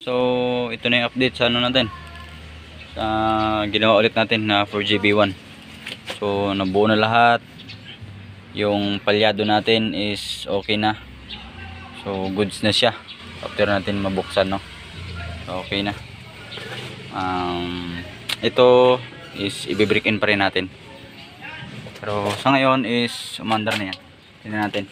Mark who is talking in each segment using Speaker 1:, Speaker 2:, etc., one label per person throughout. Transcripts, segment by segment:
Speaker 1: So ito na yung update sa ano natin, sa ginawa ulit natin na 4GB1. So nabuo na lahat, yung palyado natin is okay na, so goods na siya after natin mabuksan, no? So, okay na. Ito is i-break in pa rin natin, pero sa ngayon is umandar na yan. Tingnan natin.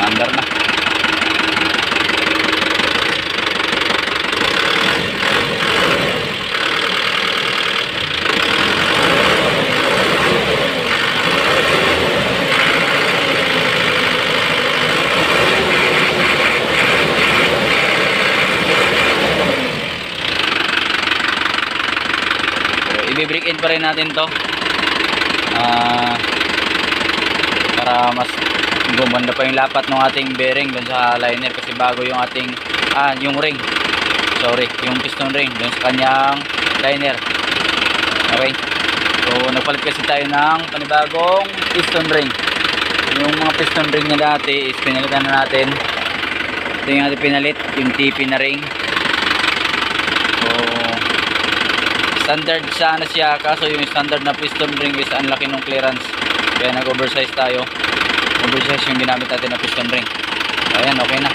Speaker 1: Andar na. So, i-break in pa rin natin to para mas gumanda pa yung lapat ng ating bearing dun sa liner, kasi bago yung ating yung ring, yung piston ring dun sa kanyang liner. Okay, so nagpalit kasi tayo ng panibagong piston ring. Yung mga piston ring niya dati is pinalitan na natin. Ito yung ating pinalit, yung TP na ring. So standard sana siya, kaso yung standard na piston ring is ang laki ng clearance, kaya nag-oversize tayo. Oversize yung ginamit natin na piston ring. Ayan, okay na.